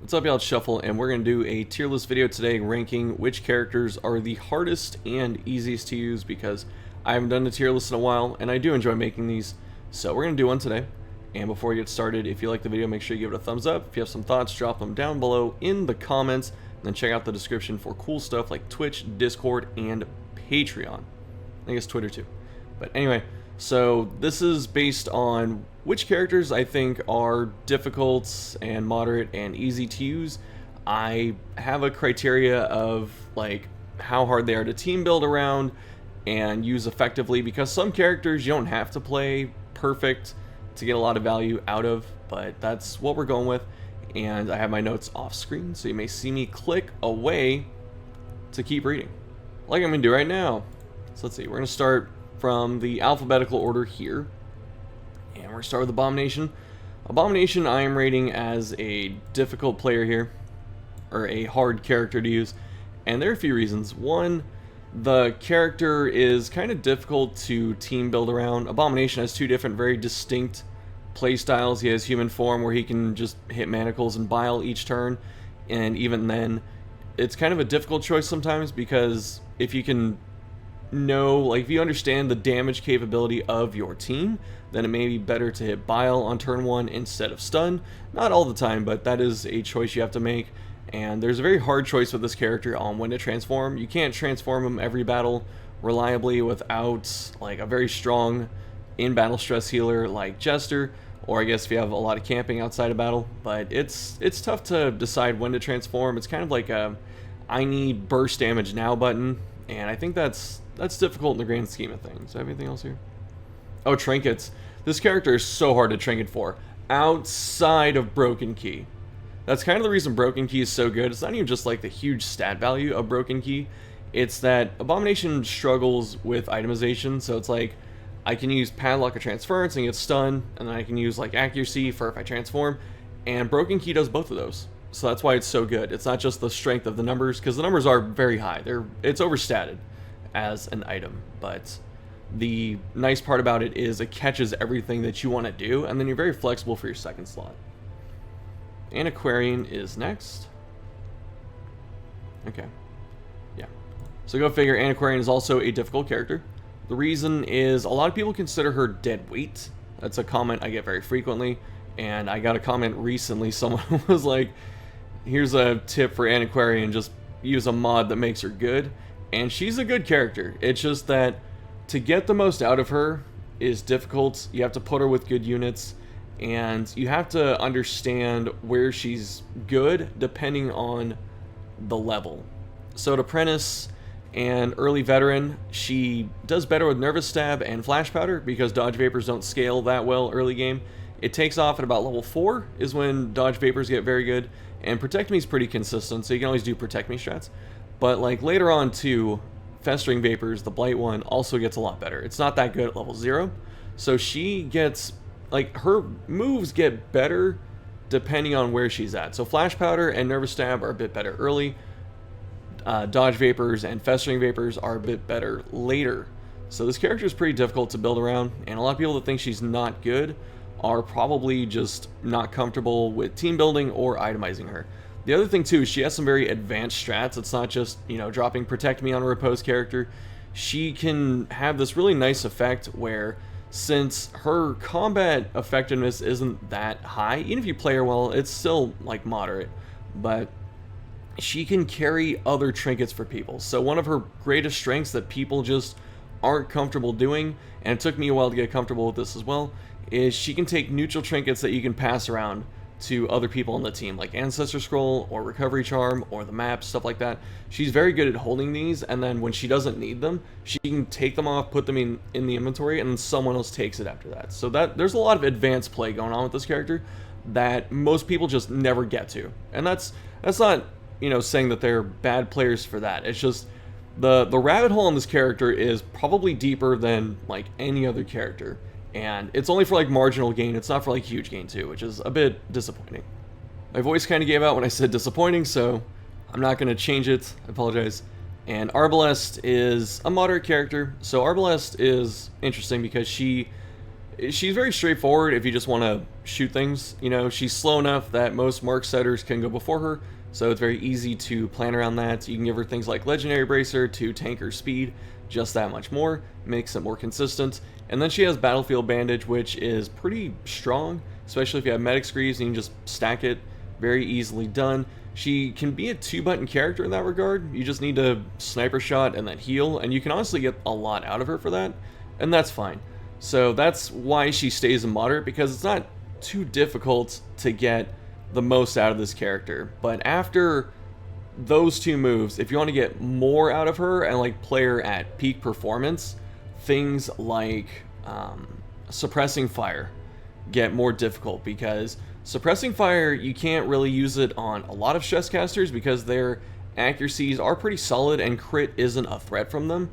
What's up, y'all? It's Shuffle, and we're going to do a tier list video today ranking which characters are the hardest and easiest to use, because I haven't done a tier list in a while, and I do enjoy making these, so we're going to do one today. And before we get started, if you like the video, make sure you give it a thumbs up. If you have some thoughts, drop them down below in the comments, and then check out the description for cool stuff like Twitch, Discord, and Patreon. I guess Twitter too. But anyway, so this is based on which characters I think are difficult and moderate and easy to use. I have a criteria of like how hard they are to team build around and use effectively, because some characters you don't have to play perfect to get a lot of value out of, but that's what we're going with. And I have my notes off screen, so you may see me click away to keep reading, like I'm gonna do right now. So let's see, we're gonna start from the alphabetical order here, and we're gonna start with Abomination. Abomination I am rating as a difficult player here, or a hard character to use, and there are a few reasons. One, the character is kind of difficult to team build around. Abomination has two different, very distinct play styles. He has human form, where he can just hit manacles and bile each turn, and even then, it's kind of a difficult choice sometimes, because if you can if you understand the damage capability of your team, then it may be better to hit bile on turn 1 instead of stun. Not all the time, but that is a choice you have to make. And there's a very hard choice with this character on when to transform. You can't transform him every battle reliably without like a very strong in-battle stress healer like Jester, or I guess if you have a lot of camping outside of battle. But it's tough to decide when to transform. It's kind of like a I need burst damage now button, and I think that's difficult in the grand scheme of things. Do I have anything else here? Oh, trinkets. This character is so hard to trinket for outside of Broken Key. That's kind of the reason Broken Key is so good. It's not even just like the huge stat value of Broken Key. It's that Abomination struggles with itemization. So it's like I can use Padlock or Transference and get stunned, and then I can use like Accuracy for if I transform. And Broken Key does both of those. So that's why it's so good. It's not just the strength of the numbers, because the numbers are very high. It's overstated as an item, but the nice part about it is it catches everything that you want to do, and then you're very flexible for your second slot. Antiquarian is next. Okay, yeah. So go figure, Antiquarian is also a difficult character. The reason is a lot of people consider her dead weight. That's a comment I get very frequently, and I got a comment recently. Someone was like, here's a tip for Antiquarian, just use a mod that makes her good. And she's a good character. It's just that to get the most out of her is difficult. You have to put her with good units, and you have to understand where she's good depending on the level. So at Apprentice and Early Veteran, she does better with Nervous Stab and Flash Powder, because Dodge Vapors don't scale that well early game. It takes off at about level 4 is when Dodge Vapors get very good, and Protect Me is pretty consistent, so you can always do Protect Me strats. But like later on too, Festering Vapors, the Blight one, also gets a lot better. It's not that good at level 0. So she gets, like, her moves get better depending on where she's at. So Flash Powder and Nervous Stab are a bit better early. Dodge Vapors and Festering Vapors are a bit better later. So this character is pretty difficult to build around, and a lot of people that think she's not good are probably just not comfortable with team building or itemizing her. The other thing too is she has some very advanced strats. It's not just, you know, dropping Protect Me on a Repose character. She can have this really nice effect where, since her combat effectiveness isn't that high, even if you play her well, it's still like moderate, but she can carry other trinkets for people. So one of her greatest strengths that people just aren't comfortable doing, and it took me a while to get comfortable with this as well, is she can take neutral trinkets that you can pass around to other people on the team, like Ancestor Scroll or Recovery Charm or the map, stuff like that. She's very good at holding these, and then when she doesn't need them, she can take them off, put them in the inventory, and then someone else takes it after that. So that there's a lot of advanced play going on with this character that most people just never get to. And that's not, you know, saying that they're bad players for that. It's just the rabbit hole on this character is probably deeper than like any other character. And it's only for like marginal gain, it's not for like huge gain too, which is a bit disappointing. My voice kind of gave out when I said disappointing, so I'm not going to change it, I apologize. And Arbalest is a moderate character. So Arbalest is interesting because she She's very straightforward if you just want to shoot things. You know, she's slow enough that most mark setters can go before her, so it's very easy to plan around that. You can give her things like Legendary Bracer to tank her speed just that much more, makes it more consistent. And then she has Battlefield Bandage, which is pretty strong, especially if you have Medic Screeds and you can just stack it. Very easily done. She can be a 2-button character in that regard. You just need to sniper shot and then heal, and you can honestly get a lot out of her for that, and that's fine. So that's why she stays in moderate, because it's not too difficult to get the most out of this character. But after those two moves, if you want to get more out of her and like play her at peak performance, things like suppressing fire get more difficult, because suppressing fire, you can't really use it on a lot of stress casters because their accuracies are pretty solid and crit isn't a threat from them.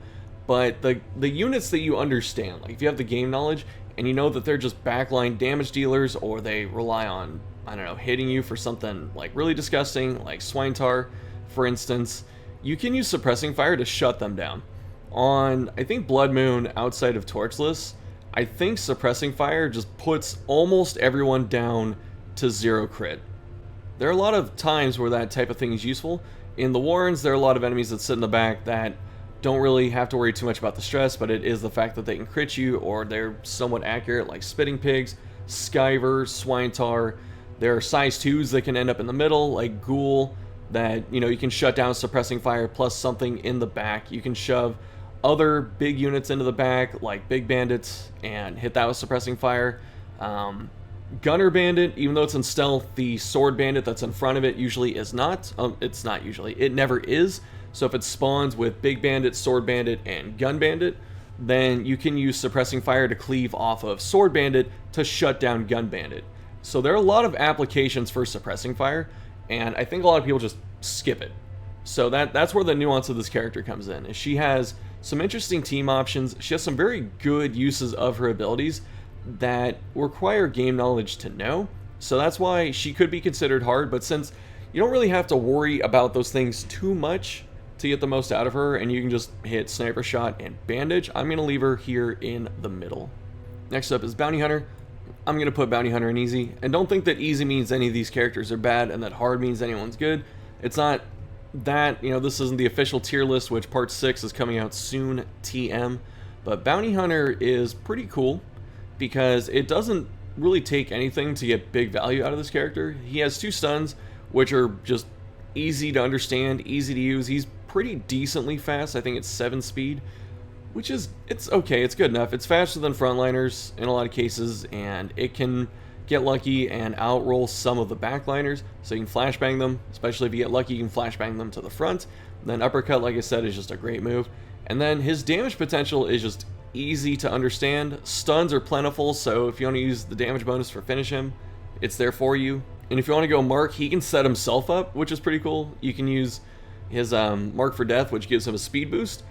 But the units that you understand, like if you have the game knowledge and you know that they're just backline damage dealers, or they rely on, I don't know, hitting you for something like really disgusting, like Swine Tar, for instance, you can use suppressing fire to shut them down. On, I think, Blood Moon outside of Torchless, I think suppressing fire just puts almost everyone down to 0 crit. There are a lot of times where that type of thing is useful. In the Warrens, there are a lot of enemies that sit in the back that don't really have to worry too much about the stress, but it is the fact that they can crit you, or they're somewhat accurate, like Spitting Pigs, Skyver, Swine Tar. There are size 2s that can end up in the middle, like Ghoul, that, you know, you can shut down suppressing fire plus something in the back. You can shove other big units into the back, like Big Bandits, and hit that with suppressing fire. Gunner Bandit, even though it's in stealth, the Sword Bandit that's in front of it usually is not. It's not usually. It never is. So if it spawns with Big Bandit, Sword Bandit, and Gun Bandit, then you can use suppressing fire to cleave off of Sword Bandit to shut down Gun Bandit. So there are a lot of applications for suppressing fire, and I think a lot of people just skip it. So that's where the nuance of this character comes in, is she has some interesting team options. She has some very good uses of her abilities that require game knowledge to know. So that's why she could be considered hard, but since you don't really have to worry about those things too much to get the most out of her, and you can just hit Sniper Shot and Bandage, I'm going to leave her here in the middle. Next up is Bounty Hunter. I'm going to put Bounty Hunter in easy, and don't think that easy means any of these characters are bad and that hard means anyone's good. It's not that, you know, this isn't the official tier list, which part 6 is coming out soon, TM, but Bounty Hunter is pretty cool because it doesn't really take anything to get big value out of this character. He has 2 stuns, which are just easy to understand, easy to use. He's pretty decently fast. I think it's 7 speed, which is, it's okay, it's good enough. It's faster than frontliners in a lot of cases, and it can get lucky and outroll some of the backliners, so you can flashbang them. Especially if you get lucky, you can flashbang them to the front. Then uppercut, like I said, is just a great move. And then his damage potential is just easy to understand. Stuns are plentiful, so if you want to use the damage bonus for finish him, it's there for you. And if you want to go Mark, he can set himself up, which is pretty cool. You can use his Mark for Death, which gives him a speed boost.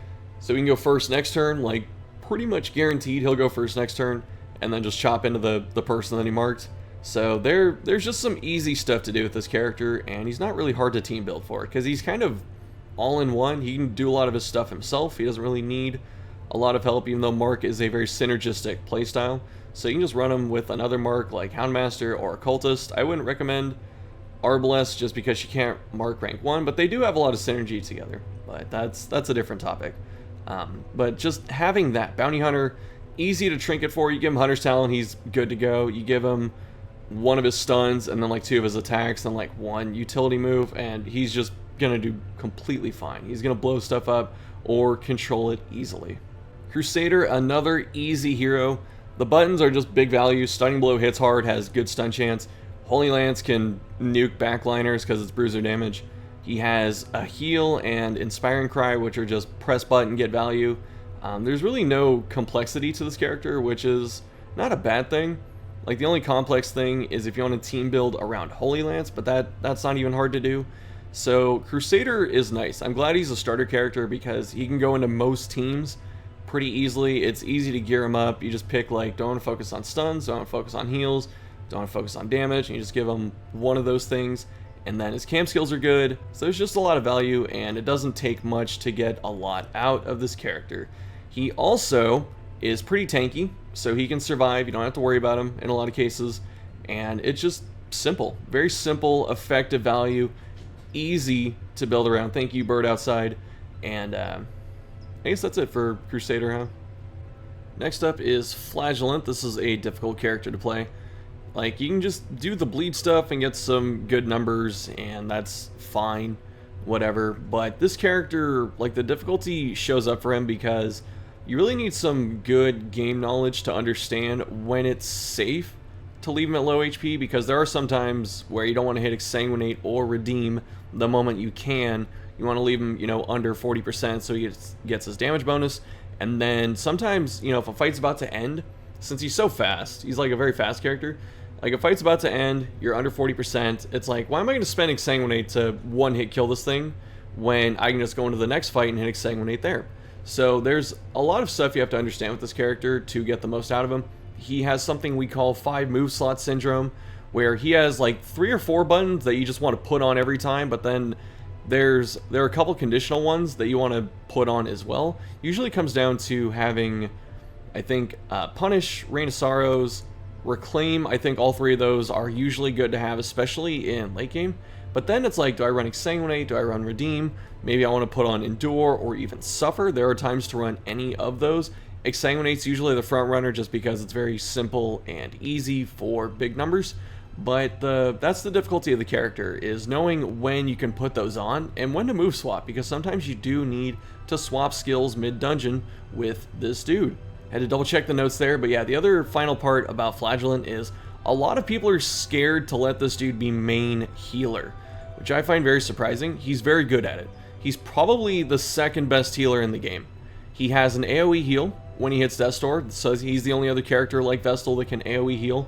So he can go first next turn, like pretty much guaranteed he'll go first next turn, and then just chop into the person that he marked. So there's just some easy stuff to do with this character, and he's not really hard to team build for, because he's kind of all-in-one. He can do a lot of his stuff himself. He doesn't really need a lot of help, even though Mark is a very synergistic playstyle. So you can just run him with another Mark like Houndmaster or Occultist. I wouldn't recommend Arbalest just because she can't mark rank 1, but they do have a lot of synergy together. But that's a different topic. But just having that Bounty Hunter, easy to trinket for. You give him Hunter's Talon, he's good to go. You give him one of his stuns and then like 2 of his attacks and like 1 utility move, and he's just gonna do completely fine. He's gonna blow stuff up or control it easily. Crusader, another easy hero. The buttons are just big value. Stunning Blow hits hard, has good stun chance. Holy Lance can nuke backliners because it's bruiser damage. He has a heal and Inspiring Cry, which are just press button, get value. There's really no complexity to this character, which is not a bad thing. Like, the only complex thing is if you want to team build around Holy Lance, but that's not even hard to do. So Crusader is nice. I'm glad he's a starter character because he can go into most teams pretty easily. It's easy to gear him up. You just pick, like, don't want to focus on stuns, don't want to focus on heals, don't want to focus on damage, and you just give him one of those things. And then his camp skills are good, so there's just a lot of value, and it doesn't take much to get a lot out of this character. He also is pretty tanky, so he can survive. You don't have to worry about him in a lot of cases, and it's just simple, very simple, effective value, easy to build around. Thank you, bird outside. And I guess that's it for Crusader, huh? Next up is Flagellant. This is a difficult character to play. Like, you can just do the bleed stuff and get some good numbers, and that's fine, whatever. But this character, like, the difficulty shows up for him because you really need some good game knowledge to understand when it's safe to leave him at low HP, because there are some times where you don't want to hit Exsanguinate or Redeem the moment you can. You want to leave him, you know, under 40% so he gets his damage bonus. And then sometimes, you know, if a fight's about to end, since he's so fast, he's like a very fast character, like, if a fight's about to end, you're under 40%, it's like, why am I going to spend Exsanguinate to one-hit kill this thing when I can just go into the next fight and hit Exsanguinate there? So there's a lot of stuff you have to understand with this character to get the most out of him. He has something we call 5 move slot syndrome, where he has like 3 or 4 buttons that you just want to put on every time, but then there are a couple conditional ones that you want to put on as well. Usually comes down to having, I think, Punish, Rain of Sorrows, Reclaim. I think all 3 of those are usually good to have, especially in late game. But then it's like, do I run Exsanguinate? Do I run Redeem? Maybe I want to put on Endure or even Suffer. There are times to run any of those. Exsanguinate's usually the front runner just because it's very simple and easy for big numbers. But that's the difficulty of the character, is knowing when you can put those on and when to move swap, because sometimes you do need to swap skills mid-dungeon with this dude. Had to double check the notes there, but yeah, the other final part about Flagellant is a lot of people are scared to let this dude be main healer, which I find very surprising. He's very good at it. He's probably the second best healer in the game. He has an AoE heal when he hits Death's Door, so he's the only other character like Vestal that can AoE heal.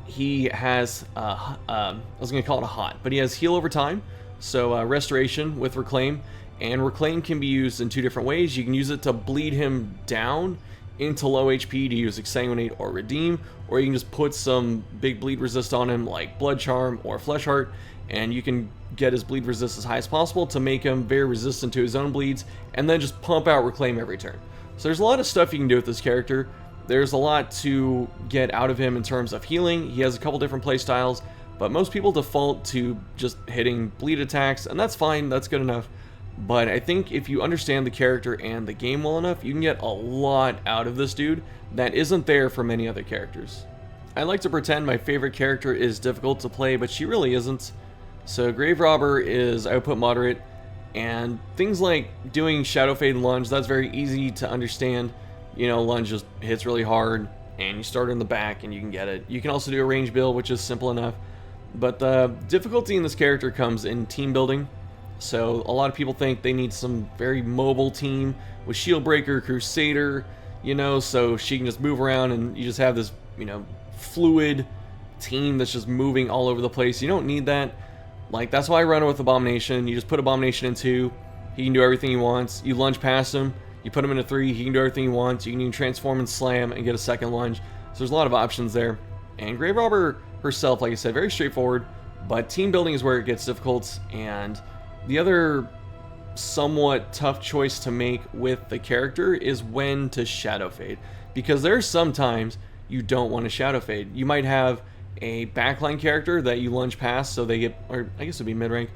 He has, I was going to call it a hot, but he has heal over time, so restoration with Reclaim, and Reclaim can be used in 2 different ways. You can use it to bleed him down into low HP to use Exsanguinate or Redeem, or you can just put some big bleed resist on him like Blood Charm or Flesh Heart, and you can get his bleed resist as high as possible to make him very resistant to his own bleeds, and then just pump out Reclaim every turn. So there's a lot of stuff you can do with this character. There's a lot to get out of him in terms of healing. He has a couple different play styles, but most people default to just hitting bleed attacks, and that's fine, that's good enough. But I think if you understand the character and the game well enough, you can get a lot out of this dude that isn't there for many other characters. I like to pretend my favorite character is difficult to play, but she really isn't. So Grave Robber is, I would put moderate, and things like doing Shadow Fade and Lunge, that's very easy to understand. You know, Lunge just hits really hard, and you start in the back, and you can get it. You can also do a range build, which is simple enough. But the difficulty in this character comes in team building. So a lot of people think they need some very mobile team with Shieldbreaker, Crusader, you know, so she can just move around, and you just have this, you know, fluid team that's just moving all over the place. You don't need that. Like, that's why I run it with Abomination. You just put Abomination in 2, he can do everything he wants. You lunge past him, you put him into 3, he can do everything he wants. You can even transform and slam and get a second lunge. So there's a lot of options there. And Grave Robber herself, like I said, very straightforward, but team building is where it gets difficult. And the other somewhat tough choice to make with the character is when to Shadow Fade, because there's sometimes you don't want to Shadow Fade. You might have a backline character that you lunge past, so they get, or I guess it'd be mid-rank,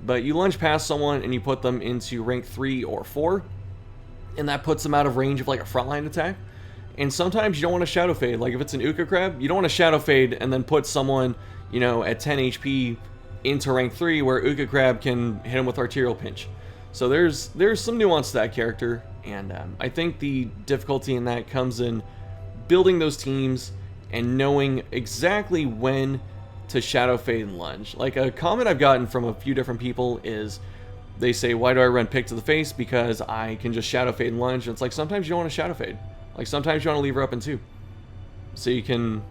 but you lunge past someone and you put them into rank 3 or 4, and that puts them out of range of like a frontline attack. And sometimes you don't want to Shadow Fade. Like if it's an Uka Crab, you don't want to Shadow Fade and then put someone, you know, at 10 HP into rank 3 where Uka Crab can hit him with Arterial Pinch. So there's some nuance to that character, and I think the difficulty in that comes in building those teams and knowing exactly when to Shadow Fade and lunge. Like a comment I've gotten from a few different people is, they say, why do I run Pick to the Face? Because I can just Shadow Fade and lunge. And it's like, sometimes you don't want to Shadow Fade. Like sometimes you want to leave her up in 2. So you can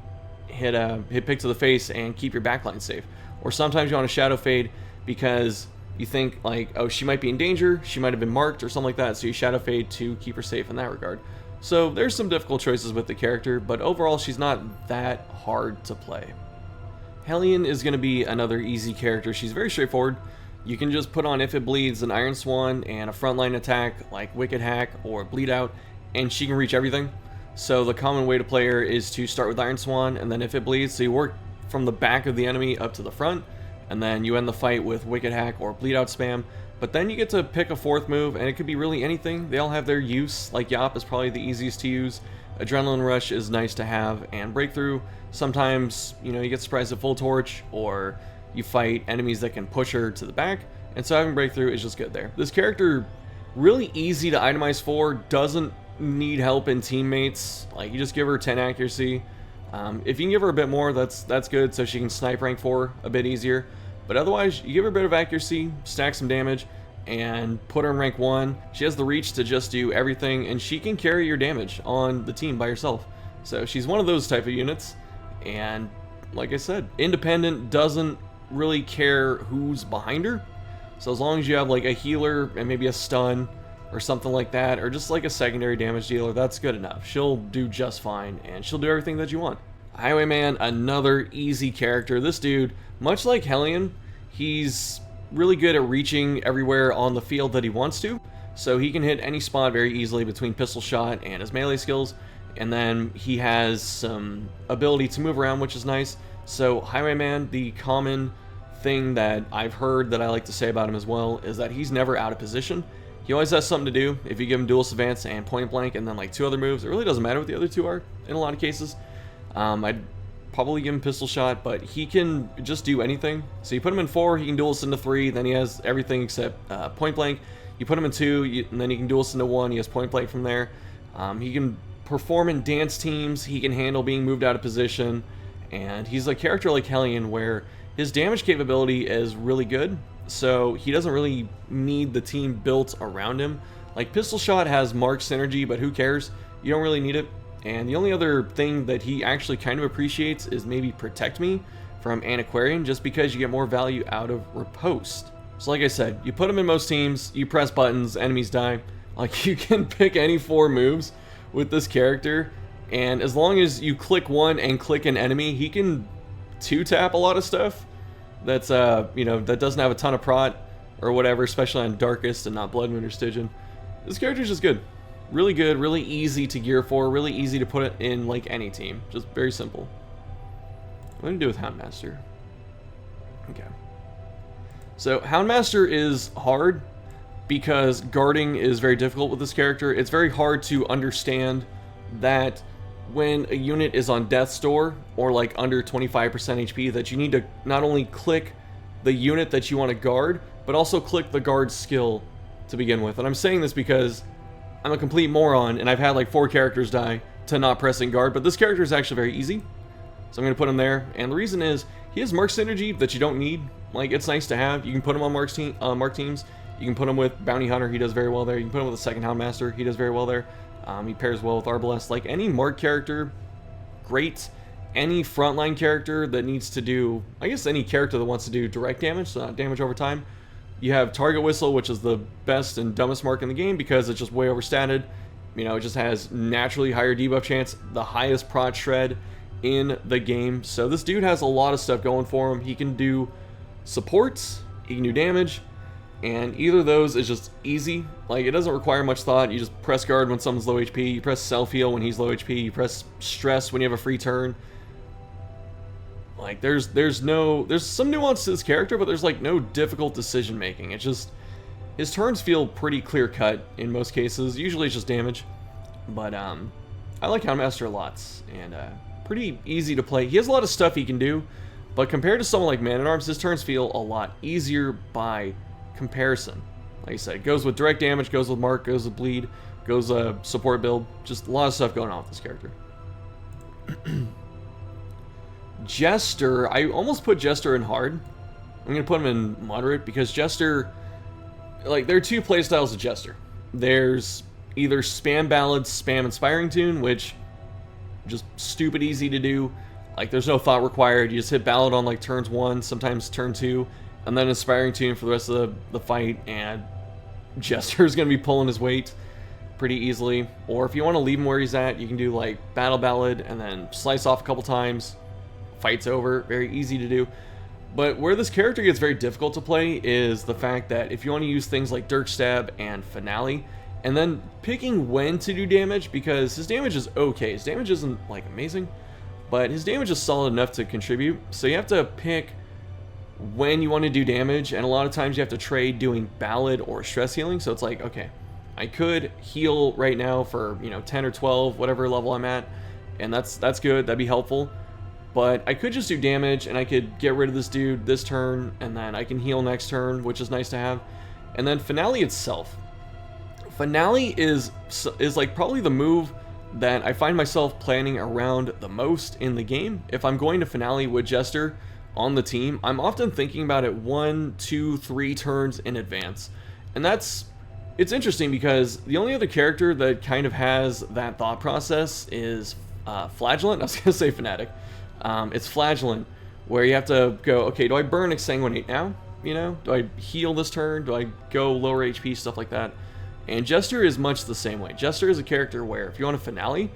hit Pick to the Face and keep your backline safe. Or sometimes you want to Shadow Fade because you think like, oh, she might be in danger, she might have been marked or something like that, so you Shadow Fade to keep her safe in that regard. So there's some difficult choices with the character, but overall she's not that hard to play. Hellion is going to be another easy character. She's very straightforward. You can just put on, if it bleeds, an Iron Swan and a frontline attack like Wicked Hack or Bleed Out, and she can reach everything. So the common way to play her is to start with Iron Swan, and then if it bleeds, so you work from the back of the enemy up to the front, and then you end the fight with Wicked Hack or Bleed Out Spam. But then you get to pick a fourth move, and it could be really anything. They all have their use. Like Yop is probably the easiest to use. Adrenaline Rush is nice to have, and Breakthrough, sometimes, you know, you get surprised at Full Torch, or you fight enemies that can push her to the back, and so having Breakthrough is just good there. This character, really easy to itemize for, doesn't need help in teammates. Like, you just give her 10 accuracy. If you can give her a bit more, that's good, so she can snipe rank 4 a bit easier. But otherwise, you give her a bit of accuracy, stack some damage, and put her in rank 1. She has the reach to just do everything, and she can carry your damage on the team by herself. So she's one of those type of units, and like I said, independent, doesn't really care who's behind her. So as long as you have like a healer and maybe a stun or something like that, or just like a secondary damage dealer, that's good enough. She'll do just fine, and she'll do everything that you want. Highwayman, another easy character. This dude, much like Hellion, he's really good at reaching everywhere on the field that he wants to. So he can hit any spot very easily between pistol shot and his melee skills. And then he has some ability to move around, which is nice. So Highwayman, the common thing that I've heard that I like to say about him as well is that he's never out of position. He always has something to do. If you give him Duelist Advance and Point Blank and then like 2 other moves, it really doesn't matter what the other 2 are in a lot of cases. I'd probably give him Pistol Shot, but he can just do anything. So you put him in 4, he can Duelist into 3, then he has everything except Point Blank. You put him in 2, and then he can Duelist into 1, he has Point Blank from there. He can perform in dance teams, he can handle being moved out of position, and he's a character like Hellion where his damage capability is really good, so he doesn't really need the team built around him. Like Pistol Shot has Mark synergy, but who cares? You don't really need it. And the only other thing that he actually kind of appreciates is maybe Protect Me from Antiquarian, just because you get more value out of Riposte. So like I said, you put him in most teams, you press buttons, enemies die. Like, you can pick any 4 moves with this character, and as long as you click one and click an enemy, he can 2-tap a lot of stuff that's, you know, that doesn't have a ton of prot or whatever, especially on Darkest and not Blood Moon or Stygian. This character's just good. Really good, really easy to gear for, really easy to put it in like any team. Just very simple. What do you do with Houndmaster? Okay. So Houndmaster is hard because guarding is very difficult with this character. It's very hard to understand that when a unit is on Death's Door or like under 25% HP, that you need to not only click the unit that you want to guard, but also click the guard skill to begin with. And I'm saying this because I'm a complete moron, and I've had like 4 characters die to not pressing guard, but this character is actually very easy. So I'm going to put him there, and the reason is, he has Mark synergy that you don't need. Like, it's nice to have. You can put him on Mark teams. You can put him with Bounty Hunter, he does very well there. You can put him with a second Houndmaster, he does very well there. He pairs well with Arbalest. Like, any Mark character, great. Any frontline character that needs to do, I guess any character that wants to do direct damage, so not damage over time. You have Target Whistle, which is the best and dumbest mark in the game because it's just way overstated. You know, it just has naturally higher debuff chance, the highest prot shred in the game. So this dude has a lot of stuff going for him. He can do supports, he can do damage, and either of those is just easy. Like, it doesn't require much thought. You just press guard when someone's low HP, you press self heal when he's low HP, you press stress when you have a free turn. Like, there's some nuance to this character, but there's like no difficult decision making. It's just, his turns feel pretty clear cut in most cases. Usually it's just damage, but I like Houndmaster a lot, and pretty easy to play. He has a lot of stuff he can do, but compared to someone like Man-at-Arms, his turns feel a lot easier by comparison. Like I said, it goes with direct damage, goes with mark, goes with bleed, goes support build. Just a lot of stuff going on with this character. Jester, I almost put Jester in hard. I'm going to put him in moderate because Jester, like, there are 2 playstyles of Jester. There's either spam ballads, spam inspiring tune, which just stupid easy to do. Like, there's no thought required. You just hit ballad on like turns 1, sometimes turn 2, and then inspiring tune for the rest of the fight, and Jester's going to be pulling his weight pretty easily. Or if you want to leave him where he's at, you can do like battle ballad and then slice off a couple times. Fight's over, very easy to do. But where this character gets very difficult to play is the fact that if you want to use things like Dirk Stab and Finale, and then picking when to do damage, because his damage is okay. His damage isn't like amazing, but his damage is solid enough to contribute. So you have to pick when you want to do damage, and a lot of times you have to trade doing Ballad or stress healing. So it's like, okay, I could heal right now for, you know, 10 or 12, whatever level I'm at, and that's good, that'd be helpful. But I could just do damage, and I could get rid of this dude this turn, and then I can heal next turn, which is nice to have. And then Finale itself. Finale is like probably the move that I find myself planning around the most in the game. If I'm going to Finale with Jester on the team, I'm often thinking about it 1, 2, 3 turns in advance. And it's interesting because the only other character that kind of has that thought process is Flagellant. I was going to say Fnatic. It's Flagellant, where you have to go, okay, do I burn Exsanguinate now? You know, do I heal this turn? Do I go lower HP, stuff like that? And Jester is much the same way. Jester is a character where if you want a Finale,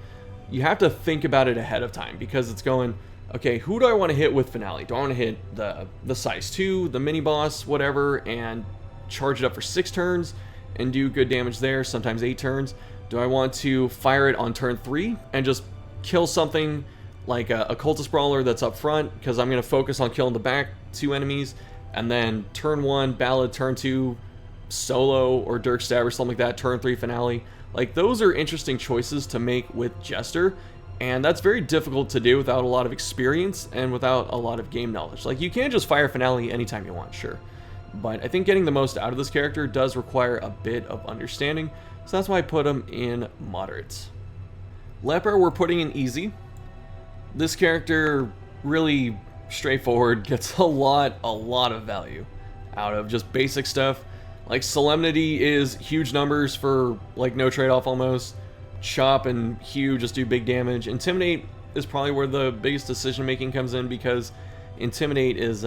you have to think about it ahead of time, because it's going, okay, who do I want to hit with Finale? Do I want to hit the size 2, the mini boss, whatever, and charge it up for 6 turns and do good damage there, sometimes 8 turns? Do I want to fire it on turn 3 and just kill something like a Occultist Brawler that's up front, because I'm going to focus on killing the back 2 enemies, and then turn 1 Ballad, turn 2 Solo or Dirk Stab or something like that, turn 3 Finale? Like, those are interesting choices to make with Jester, and that's very difficult to do without a lot of experience and without a lot of game knowledge. Like, you can just fire Finale anytime you want, sure, but I think getting the most out of this character does require a bit of understanding, so that's why I put him in moderate. Leper we're putting in easy. This character, really straightforward, gets a lot of value out of just basic stuff. Like, Solemnity is huge numbers for like no trade-off almost. Chop and Hew just do big damage. Intimidate is probably where the biggest decision making comes in, because Intimidate is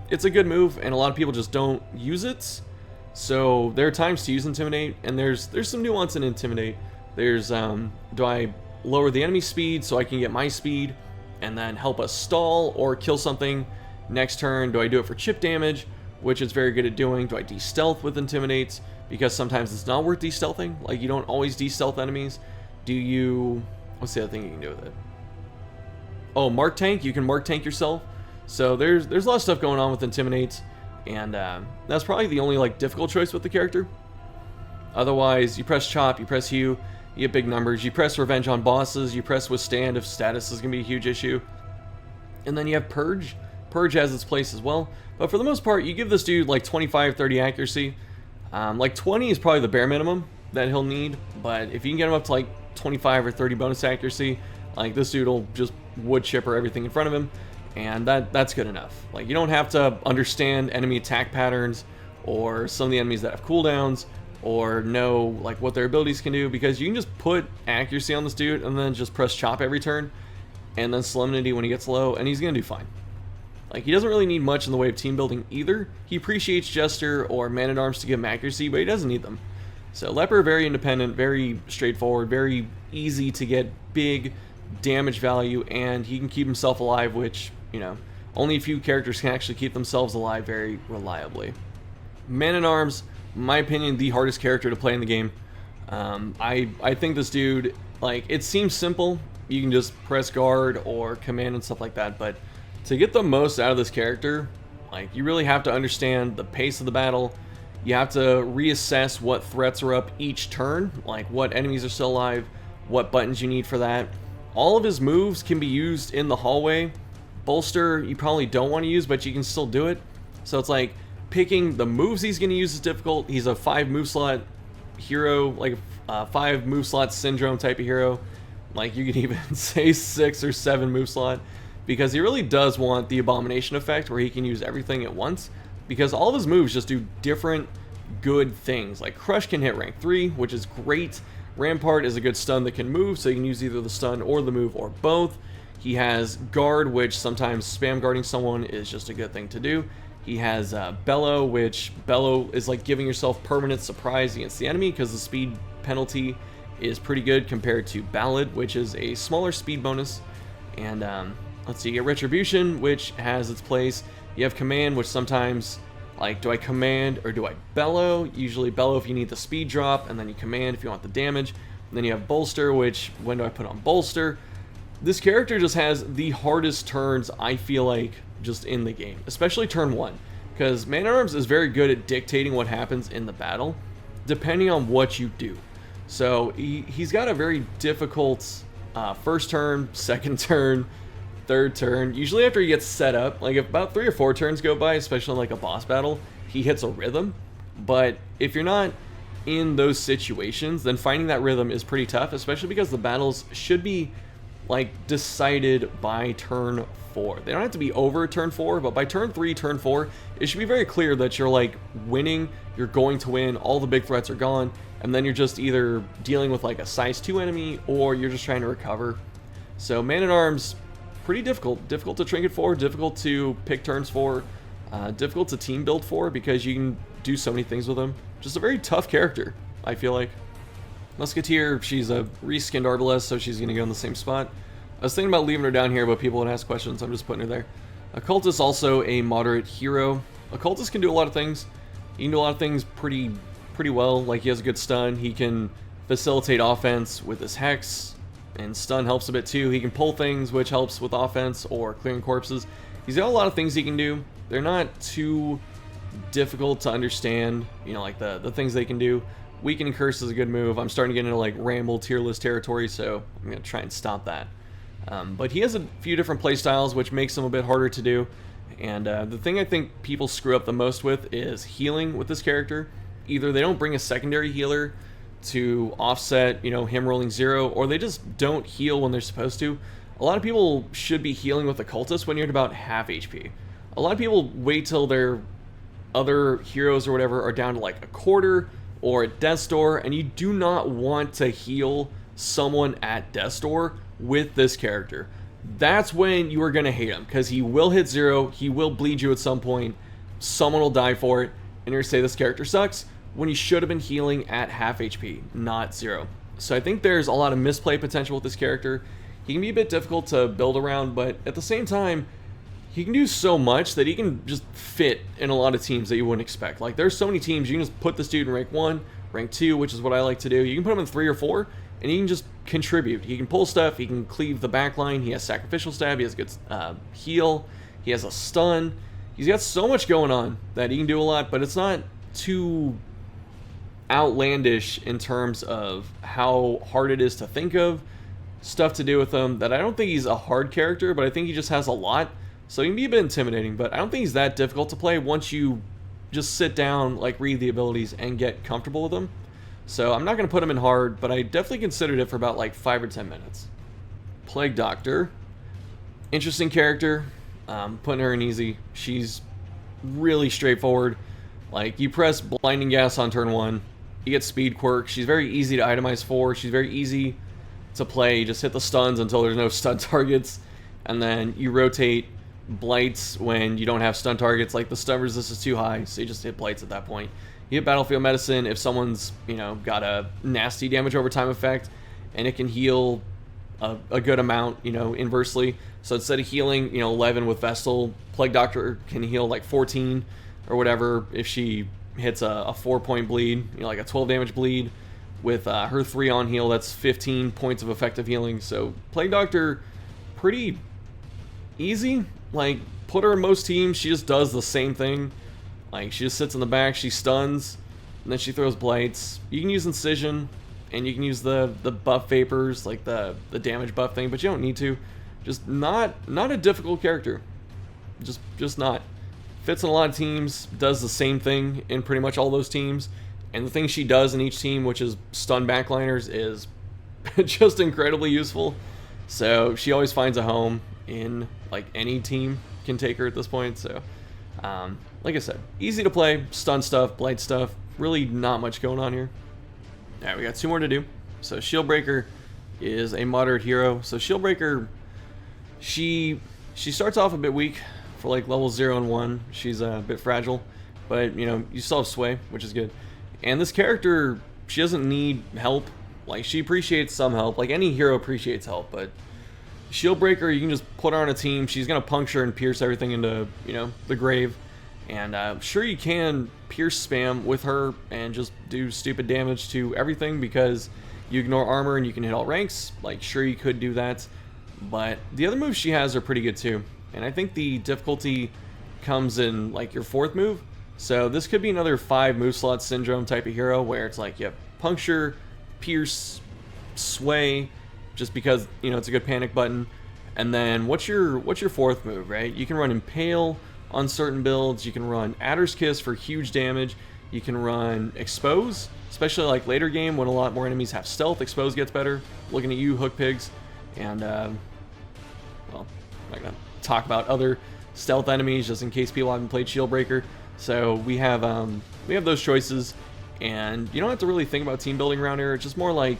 it's a good move and a lot of people just don't use it. So there are times to use Intimidate, and there's some nuance in Intimidate. There's do I lower the enemy speed so I can get my speed and then help us stall or kill something next turn? Do I do it for chip damage, which it's very good at doing? Do I de-stealth with Intimidates, because sometimes it's not worth de-stealthing? Like, you don't always de-stealth enemies. Do you... what's the other thing you can do with it? Oh, Mark Tank. You can Mark Tank yourself. So there's a lot of stuff going on with Intimidates, and that's probably the only like difficult choice with the character. Otherwise, you press Chop, you press Hew, you get big numbers. You press Revenge on bosses, you press Withstand if status is going to be a huge issue. And then you have Purge. Purge has its place as well. But for the most part, you give this dude like 25, 30 accuracy. Like 20 is probably the bare minimum that he'll need. But if you can get him up to like 25 or 30 bonus accuracy, like, this dude will just wood chipper everything in front of him. And that's good enough. Like, you don't have to understand enemy attack patterns or some of the enemies that have cooldowns, or know like what their abilities can do, because you can just put accuracy on this dude and then just press Chop every turn, and then Solemnity when he gets low, and he's gonna do fine. Like, he doesn't really need much in the way of team building either. He appreciates Jester or Man-at-Arms to give him accuracy, but he doesn't need them. So Leper, very independent, very straightforward, very easy to get big damage value, and he can keep himself alive, which, you know, only a few characters can actually keep themselves alive very reliably. Man-at-Arms, in my opinion, the hardest character to play in the game. I think this dude, like, it seems simple. You can just press guard or command and stuff like that, but to get the most out of this character, like, you really have to understand the pace of the battle. You have to reassess what threats are up each turn, like what enemies are still alive, what buttons you need for that. All of his moves can be used in the hallway. Bolster, you probably don't want to use, but you can still do it. So it's like, picking the moves he's going to use is difficult. He's a 5 move slot hero, like a 5 move slot syndrome type of hero. Like, you could even say 6 or 7 move slot, because he really does want the Abomination effect where he can use everything at once, because all of his moves just do different good things. Like, Crush can hit rank 3, which is great. Rampart is a good stun that can move, so you can use either the stun or the move or both. He has Guard, which sometimes spam guarding someone is just a good thing to do. He has Bellow, which Bellow is like giving yourself permanent surprise against the enemy, because the speed penalty is pretty good compared to Ballad, which is a smaller speed bonus. And let's see, you get Retribution, which has its place. You have Command, which sometimes Like, do I command or do I bellow? Usually bellow if you need the speed drop, and then you command if you want the damage. And then you have bolster, which, when do I put on bolster? This character just has the hardest turns, I feel like, just in the game. Especially turn 1. Because Man-at-Arms is very good at dictating what happens in the battle, depending on what you do. So, he's got a very difficult first turn, second turn, third turn. Usually after he gets set up, like if about 3 or 4 turns go by, especially in like a boss battle, he hits a rhythm. But if you're not in those situations, then finding that rhythm is pretty tough, especially because the battles should be like decided by turn 4. They don't have to be over turn 4, but by turn 3, turn 4, it should be very clear that you're like winning, you're going to win, all the big threats are gone, and then you're just either dealing with like a size 2 enemy or you're just trying to recover. So Man-at-Arms, pretty difficult. Difficult to trinket for, difficult to pick turns for, difficult to team build for because you can do so many things with him. Just a very tough character, I feel like. Musketeer, she's a reskinned Arbalest, so she's going to go in the same spot. I was thinking about leaving her down here, but people would ask questions, so I'm just putting her there. Occultist, also a moderate hero. Occultist can do a lot of things. He can do a lot of things pretty well. Like, he has a good stun. He can facilitate offense with his Hex, and stun helps a bit too. He can pull things, which helps with offense or clearing corpses. He's got a lot of things he can do. They're not too difficult to understand, you know, like the things they can do. Weakening Curse is a good move. I'm starting to get into like ramble tier list territory, so I'm going to try and stop that. But he has a few different playstyles, which makes him a bit harder to do. And the thing I think people screw up the most with is healing with this character. Either they don't bring a secondary healer to offset, you know, him rolling 0, or they just don't heal when they're supposed to. A lot of people should be healing with Occultist when you're at about half HP. A lot of people wait till their other heroes or whatever are down to like a quarter or at Death's Door, and you do not want to heal someone at Death's Door with this character. That's when you are going to hate him, because he will hit 0, he will bleed you at some point, someone will die for it, and you're going to say this character sucks, when you should have been healing at half HP, not 0. So I think there's a lot of misplay potential with this character. He can be a bit difficult to build around, but at the same time, he can do so much that he can just fit in a lot of teams that you wouldn't expect. Like, there's so many teams, you can just put this dude in rank 1, rank 2, which is what I like to do. You can put him in 3 or 4, and he can just contribute. He can pull stuff, he can cleave the backline, he has sacrificial stab, he has good heal, he has a stun. He's got so much going on that he can do a lot, but it's not too outlandish in terms of how hard it is to think of stuff to do with him. That I don't think he's a hard character, but I think he just has a lot. So he can be a bit intimidating, but I don't think he's that difficult to play once you just sit down, like read the abilities, and get comfortable with him. So I'm not going to put him in hard, but I definitely considered it for about like 5 or 10 minutes. Plague Doctor. Interesting character. Putting her in easy. She's really straightforward. Like, you press Blinding Gas on turn 1, you get Speed Quirk. She's very easy to itemize for. She's very easy to play. You just hit the stuns until there's no stun targets, and then you rotate Blights when you don't have stun targets. Like, the stun resistance is too high, so you just hit Blights at that point. You hit Battlefield Medicine if someone's, you know, got a nasty damage over time effect, and it can heal a good amount, you know, inversely. So instead of healing, you know, 11 with Vestal, Plague Doctor can heal like 14 or whatever if she hits a 4-point bleed, you know, like a 12 damage bleed. With her 3 on heal, that's 15 points of effective healing. So Plague Doctor, pretty easy. Like, put her in most teams, she just does the same thing. Like, she just sits in the back, she stuns, and then she throws Blights. You can use Incision, and you can use the buff vapors, like the damage buff thing, but you don't need to. Just not a difficult character. Just not. Fits in a lot of teams, does the same thing in pretty much all those teams, and the thing she does in each team, which is stun backliners, is just incredibly useful. So she always finds a home in, like, any team can take her at this point. So like I said, easy to play, stun stuff, blight stuff, really not much going on here. Alright, we got 2 more to do. So Shieldbreaker is a moderate hero. So Shieldbreaker, she starts off a bit weak for like level 0 and 1. She's a bit fragile, but you know, you still have sway, which is good. And this character, she doesn't need help. Like, she appreciates some help. Like, any hero appreciates help, but Shieldbreaker, you can just put her on a team. She's gonna puncture and pierce everything into, you know, the grave. And sure, you can pierce spam with her and just do stupid damage to everything because you ignore armor and you can hit all ranks. Like, sure, you could do that. But the other moves she has are pretty good too. And I think the difficulty comes in like your 4th move. So this could be another 5 move slot syndrome type of hero where it's like you have puncture, pierce, sway, just because, you know, it's a good panic button. And then what's your 4th move, right? You can run Impale on certain builds. You can run Adder's Kiss for huge damage. You can run Expose, especially like later game when a lot more enemies have stealth. Expose gets better. Looking at you, Hook Pigs. And, well, I'm not going to talk about other stealth enemies just in case people haven't played Shieldbreaker. So we have those choices, and you don't have to really think about team building around here. It's just more like,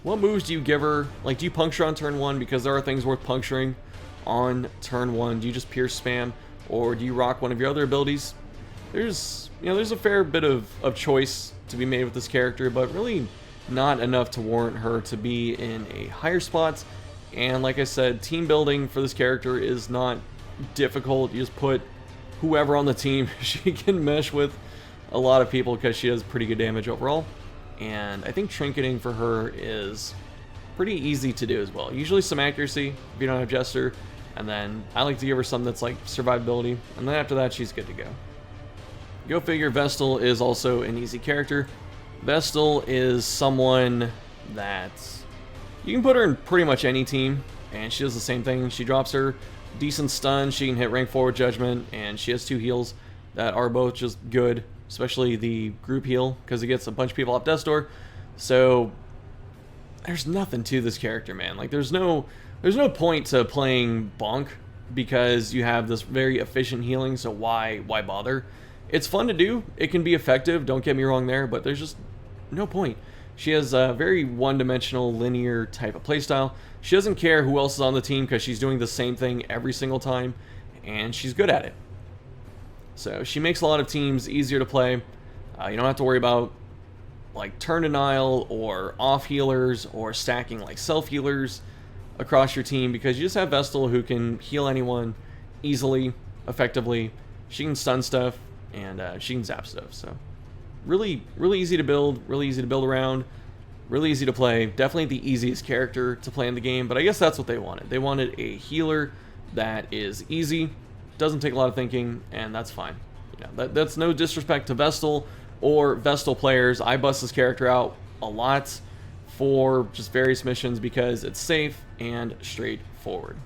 what moves do you give her? Like, do you puncture on turn 1 because there are things worth puncturing on turn 1? Do you just pierce spam, or do you rock one of your other abilities? There's a fair bit of choice to be made with this character, but really not enough to warrant her to be in a higher spot. And like I said, team building for this character is not difficult. You just put whoever on the team. She can mesh with a lot of people because she does pretty good damage overall. And I think trinketing for her is pretty easy to do as well. Usually some accuracy if you don't have Jester, and then I like to give her something that's like survivability, and then after that she's good to go. Go figure, Vestal is also an easy character. Vestal is someone that you can put her in pretty much any team, and she does the same thing. She drops her decent stun, she can hit rank 4 with Judgment, and she has 2 heals that are both just good, especially the group heal, because it gets a bunch of people off Death's Door. So there's nothing to this character, man. Like, there's no point to playing Bonk because you have this very efficient healing, so why bother? It's fun to do, it can be effective, don't get me wrong there, but there's just no point. She has a very one-dimensional, linear type of playstyle. She doesn't care who else is on the team because she's doing the same thing every single time, and she's good at it. So she makes a lot of teams easier to play. You don't have to worry about like turn denial or off healers or stacking like self healers across your team because you just have Vestal who can heal anyone easily, effectively. She can stun stuff and she can zap stuff. So really easy to build, really easy to build around, really easy to play. Definitely the easiest character to play in the game, but I guess that's what they wanted. They wanted a healer that is easy, doesn't take a lot of thinking, and that's fine. You know, that's no disrespect to Vestal or Vestal players. I bust this character out a lot for just various missions because it's safe and straightforward.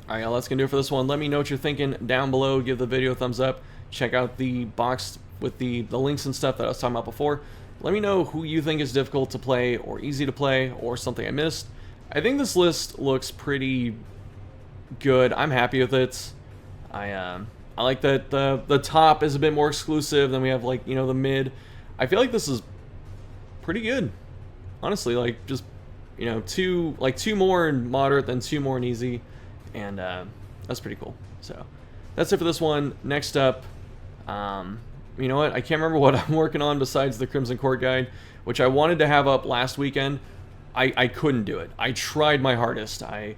Alright, y'all, that's going to do it for this one. Let me know what you're thinking down below. Give the video a thumbs up. Check out the box with the links and stuff that I was talking about before. Let me know who you think is difficult to play or easy to play or something I missed. I think this list looks pretty good. I'm happy with it. I like that the top is a bit more exclusive than we have, like, you know, the mid. I feel like this is pretty good. Honestly, like, just, you know, two more in moderate than 2 more in easy, and that's pretty cool. So that's it for this one. Next up, you know what? I can't remember what I'm working on besides the Crimson Court guide, which I wanted to have up last weekend. I couldn't do it. I tried my hardest. I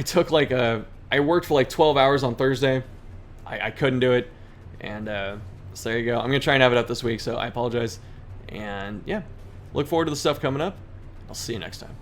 took like I worked for like 12 hours on Thursday. I couldn't do it, and so there you go. I'm gonna try and have it up this week, so I apologize. And yeah, look forward to the stuff coming up. I'll see you next time.